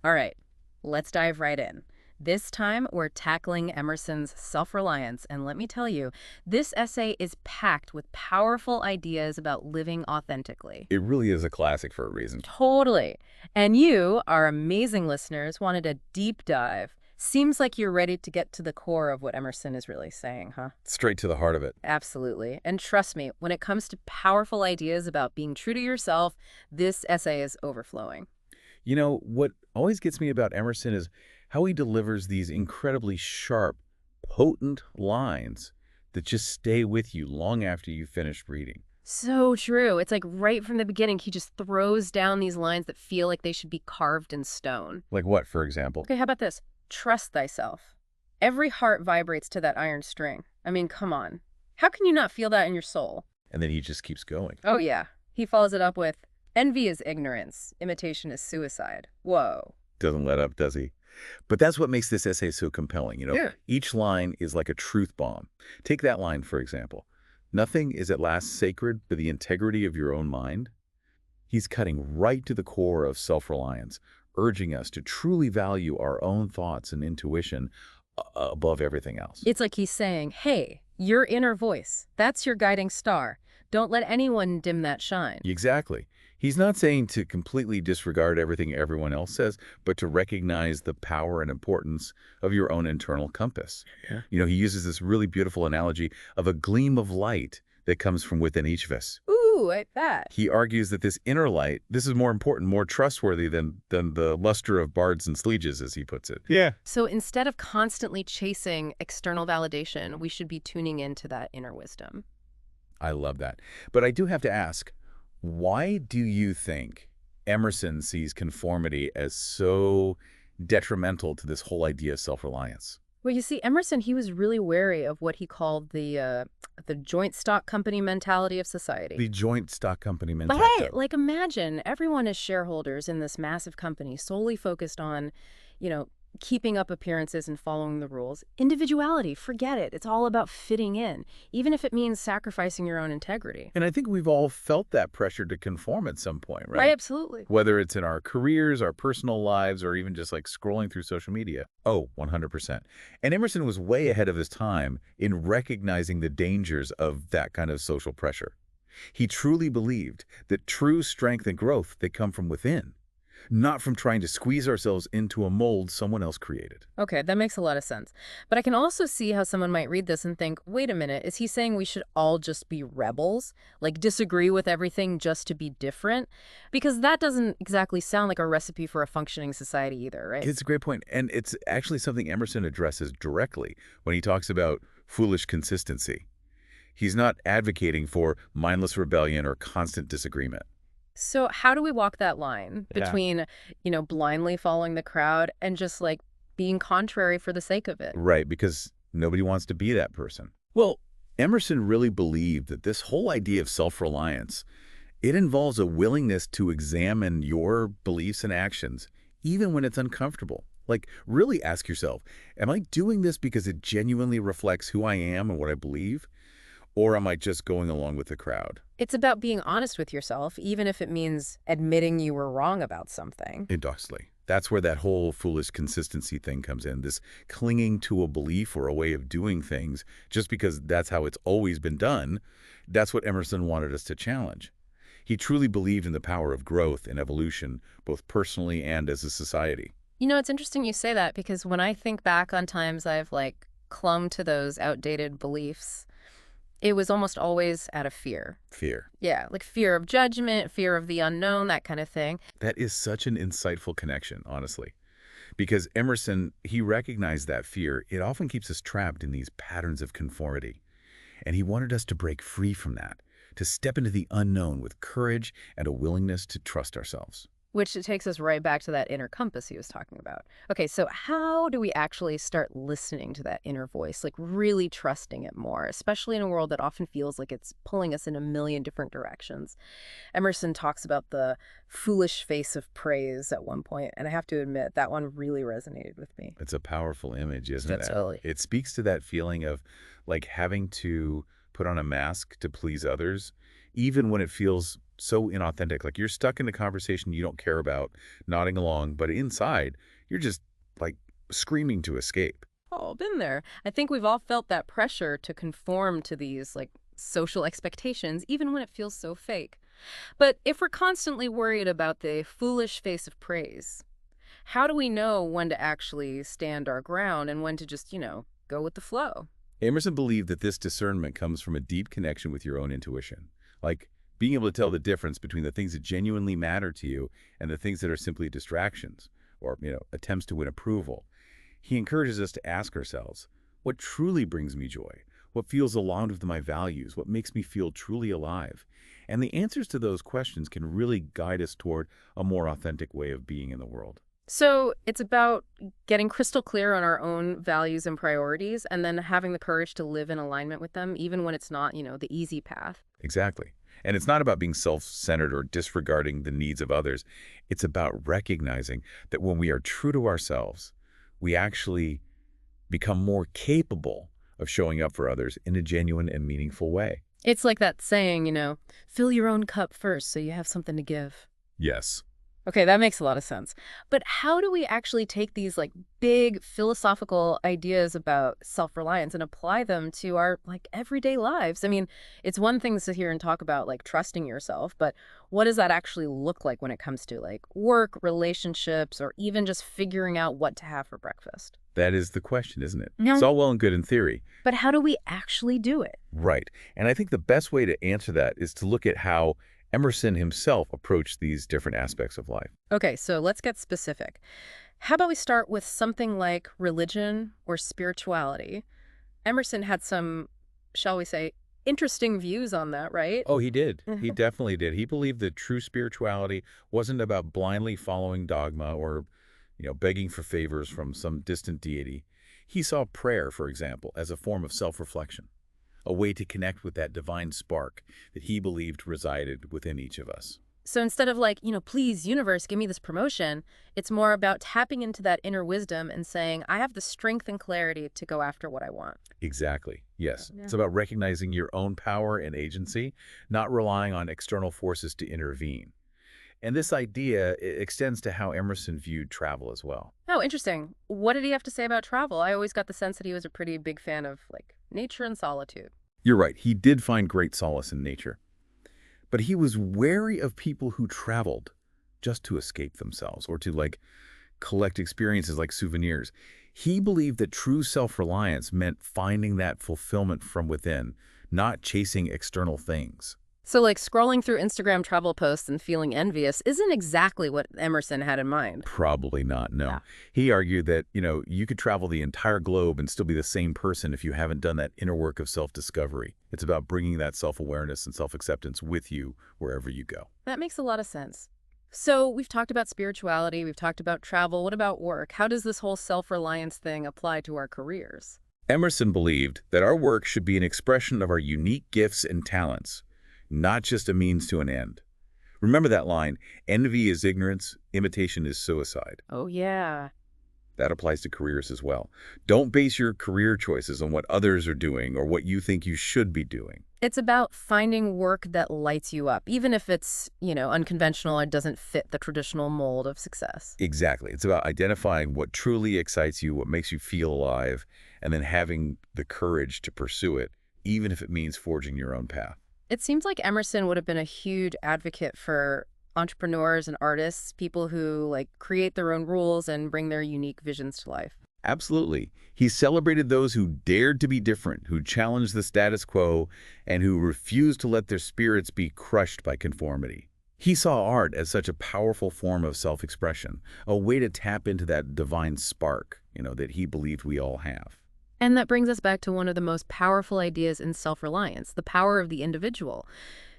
All right, let's dive right in. This time, we're tackling Emerson's Self-Reliance, and let me tell you, this essay is packed with powerful ideas about living authentically. It really is a classic for a reason. Totally. And you, our amazing listeners, wanted a deep dive. Seems like you're ready to get to the core of what Emerson is really saying, huh? Straight to the heart of it. Absolutely. And trust me, when it comes to powerful ideas about being true to yourself, this essay is overflowing. You know, what always gets me about Emerson is how he delivers these incredibly sharp, potent lines that just stay with you long after you finished reading. So true. It's like right from the beginning, he just throws down these lines that feel like they should be carved in stone. Like what, for example? Okay, how about this? Trust thyself. Every heart vibrates to that iron string. I mean, come on. How can you not feel that in your soul? And then he just keeps going. Oh, yeah. He follows it up with, envy is ignorance, imitation is suicide. Whoa. Doesn't let up, does he? But that's what makes this essay so compelling, you know? Yeah. Each line is like a truth bomb. Take that line, for example. Nothing is at last sacred but the integrity of your own mind. He's cutting right to the core of self-reliance, urging us to truly value our own thoughts and intuition above everything else. It's like he's saying, hey, your inner voice, that's your guiding star. Don't let anyone dim that shine. Exactly. He's not saying to completely disregard everything everyone else says, but to recognize the power and importance of your own internal compass. Yeah. You know, he uses this really beautiful analogy of a gleam of light that comes from within each of us. Ooh, like that. He argues that this inner light, this is more important, more trustworthy than the luster of bards and sleeges, as he puts it. Yeah. So instead of constantly chasing external validation, we should be tuning into that inner wisdom. I love that. But I do have to ask, why do you think Emerson sees conformity as so detrimental to this whole idea of self-reliance? Well, you see, Emerson, he was really wary of what he called the joint stock company mentality of society. The joint stock company But mentality. hey, like imagine everyone is shareholders in this massive company solely focused on, you know, keeping up appearances and following the rules. Individuality, forget it. It's all about fitting in, even if it means sacrificing your own integrity. And I think we've all felt that pressure to conform at some point, Right, right? absolutely. Whether it's in our careers, our personal lives, or even just like scrolling through social media. Oh, 100%. And Emerson was way ahead of his time in recognizing the dangers of that kind of social pressure. He truly believed that true strength and growth, they come from within, not from trying to squeeze ourselves into a mold someone else created. Okay, that makes a lot of sense. But I can also see how someone might read this and think, wait a minute, is he saying we should all just be rebels? Like disagree with everything just to be different? Because that doesn't exactly sound like a recipe for a functioning society either, right? It's a great point, and it's actually something Emerson addresses directly when he talks about foolish consistency. He's not advocating for mindless rebellion or constant disagreement. So how do we walk that line Yeah. between, blindly following the crowd and just like being contrary for the sake of it? Right, because nobody wants to be that person. Well, Emerson really believed that this whole idea of self-reliance, it involves a willingness to examine your beliefs and actions, even when it's uncomfortable. Like, really ask yourself, am I doing this because it genuinely reflects who I am and what I believe? Or am I just going along with the crowd? It's about being honest with yourself, even if it means admitting you were wrong about something. Endosely. That's where that whole foolish consistency thing comes in, this clinging to a belief or a way of doing things just because that's how it's always been done. That's what Emerson wanted us to challenge. He truly believed in the power of growth and evolution, both personally and as a society. You know, it's interesting you say that because when I think back on times I've like clung to those outdated beliefs, it was almost always out of fear. Fear. Yeah, like fear of judgment, fear of the unknown, that kind of thing. That is such an insightful connection, honestly. Because Emerson, he recognized that fear. It often keeps us trapped in these patterns of conformity. And he wanted us to break free from that, to step into the unknown with courage and a willingness to trust ourselves. Which it takes us right back to that inner compass he was talking about. Okay, so how do we actually start listening to that inner voice, like really trusting it more, especially in a world that often feels like it's pulling us in a million different directions? Emerson talks about the foolish face of praise at one point, and I have to admit that one really resonated with me. It's a powerful image, isn't That's it? totally. It speaks to that feeling of like having to put on a mask to please others, even when it feels so inauthentic. Like you're stuck in a conversation you don't care about, nodding along, but inside, you're just like screaming to escape. Oh, been there. I think we've all felt that pressure to conform to these, like, social expectations, even when it feels so fake. But if we're constantly worried about the foolish face of praise, how do we know when to actually stand our ground and when to just, go with the flow? Emerson believed that this discernment comes from a deep connection with your own intuition, like being able to tell the difference between the things that genuinely matter to you and the things that are simply distractions or, attempts to win approval. He encourages us to ask ourselves, what truly brings me joy? What feels aligned with my values? What makes me feel truly alive? And the answers to those questions can really guide us toward a more authentic way of being in the world. So it's about getting crystal clear on our own values and priorities and then having the courage to live in alignment with them, even when it's not, the easy path. Exactly. And it's not about being self-centered or disregarding the needs of others. It's about recognizing that when we are true to ourselves, we actually become more capable of showing up for others in a genuine and meaningful way. It's like that saying, fill your own cup first so you have something to give. Yes. Okay, that makes a lot of sense. But how do we actually take these like big philosophical ideas about self-reliance and apply them to our like everyday lives? I mean, it's one thing to sit here and talk about like trusting yourself, but what does that actually look like when it comes to like work, relationships, or even just figuring out what to have for breakfast? That is the question, isn't it? Yeah. It's all well and good in theory. But how do we actually do it? Right. And I think the best way to answer that is to look at how Emerson himself approached these different aspects of life. Okay, so let's get specific. How about we start with something like religion or spirituality? Emerson had some, shall we say, interesting views on that, right? Oh, he did. He definitely did. He believed that true spirituality wasn't about blindly following dogma or, begging for favors from some distant deity. He saw prayer, for example, as a form of self-reflection, a way to connect with that divine spark that he believed resided within each of us. So instead of like, please, universe, give me this promotion, it's more about tapping into that inner wisdom and saying, I have the strength and clarity to go after what I want. Exactly. Yes. Yeah. It's about recognizing your own power and agency, not relying on external forces to intervene. And this idea extends to how Emerson viewed travel as well. Oh, interesting. What did he have to say about travel? I always got the sense that he was a pretty big fan of like nature and solitude. You're right. He did find great solace in nature. But he was wary of people who traveled just to escape themselves or to collect experiences like souvenirs. He believed that true self-reliance meant finding that fulfillment from within, not chasing external things. So like scrolling through Instagram travel posts and feeling envious isn't exactly what Emerson had in mind. Probably not, no. Yeah. He argued that, you could travel the entire globe and still be the same person if you haven't done that inner work of self-discovery. It's about bringing that self-awareness and self-acceptance with you wherever you go. That makes a lot of sense. So we've talked about spirituality, we've talked about travel. What about work? How does this whole self-reliance thing apply to our careers? Emerson believed that our work should be an expression of our unique gifts and talents, not just a means to an end. Remember that line, envy is ignorance, imitation is suicide. Oh, yeah. That applies to careers as well. Don't base your career choices on what others are doing or what you think you should be doing. It's about finding work that lights you up, even if it's, unconventional or doesn't fit the traditional mold of success. Exactly. It's about identifying what truly excites you, what makes you feel alive, and then having the courage to pursue it, even if it means forging your own path. It seems like Emerson would have been a huge advocate for entrepreneurs and artists, people who create their own rules and bring their unique visions to life. Absolutely. He celebrated those who dared to be different, who challenged the status quo, and who refused to let their spirits be crushed by conformity. He saw art as such a powerful form of self-expression, a way to tap into that divine spark, that he believed we all have. And that brings us back to one of the most powerful ideas in self-reliance, the power of the individual.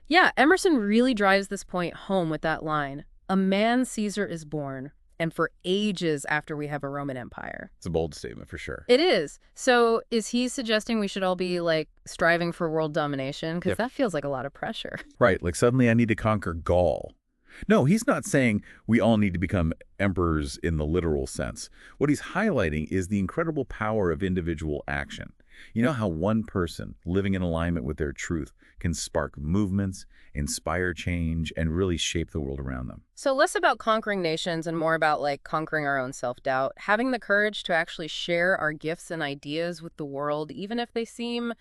Yeah, Emerson really drives this point home with that line, "A man Caesar is born, and for ages after we have a Roman Empire." It's a bold statement for sure. It is. So is he suggesting we should all be striving for world domination? Because that feels like a lot of pressure. Right, like suddenly I need to conquer Gaul. No, he's not saying we all need to become emperors in the literal sense. What he's highlighting is the incredible power of individual action. You know how one person living in alignment with their truth can spark movements, inspire change, and really shape the world around them? So less about conquering nations and more about like conquering our own self-doubt, having the courage to actually share our gifts and ideas with the world, even if they seem,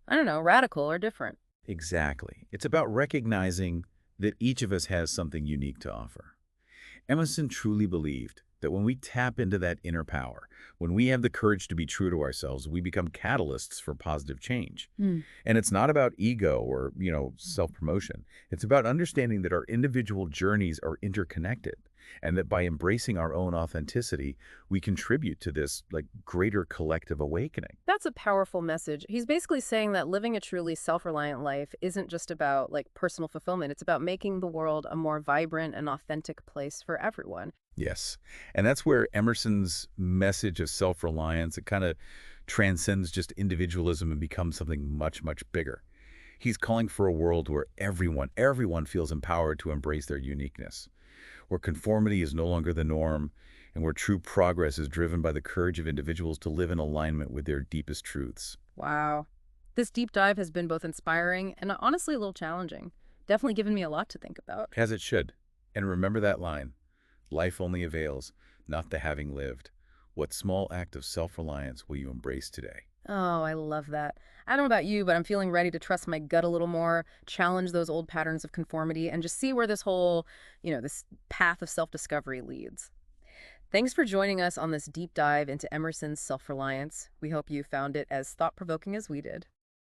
I don't know, radical or different. Exactly. It's about recognizing that each of us has something unique to offer. Emerson truly believed that when we tap into that inner power, when we have the courage to be true to ourselves, we become catalysts for positive change. Hmm. And it's not about ego or, self-promotion. It's about understanding that our individual journeys are interconnected and that by embracing our own authenticity, we contribute to this like greater collective awakening. That's a powerful message. He's basically saying that living a truly self-reliant life isn't just about like personal fulfillment. It's about making the world a more vibrant and authentic place for everyone. Yes. And that's where Emerson's message of self-reliance, it kind of transcends just individualism and becomes something much, much bigger. He's calling for a world where everyone feels empowered to embrace their uniqueness, where conformity is no longer the norm, and where true progress is driven by the courage of individuals to live in alignment with their deepest truths. Wow. This deep dive has been both inspiring and honestly a little challenging. Definitely given me a lot to think about. As it should. And remember that line, life only avails, not the having lived. What small act of self-reliance will you embrace today? Oh, I love that. I don't know about you, but I'm feeling ready to trust my gut a little more, challenge those old patterns of conformity, and just see where this whole, this path of self-discovery leads. Thanks for joining us on this deep dive into Emerson's self-reliance. We hope you found it as thought-provoking as we did.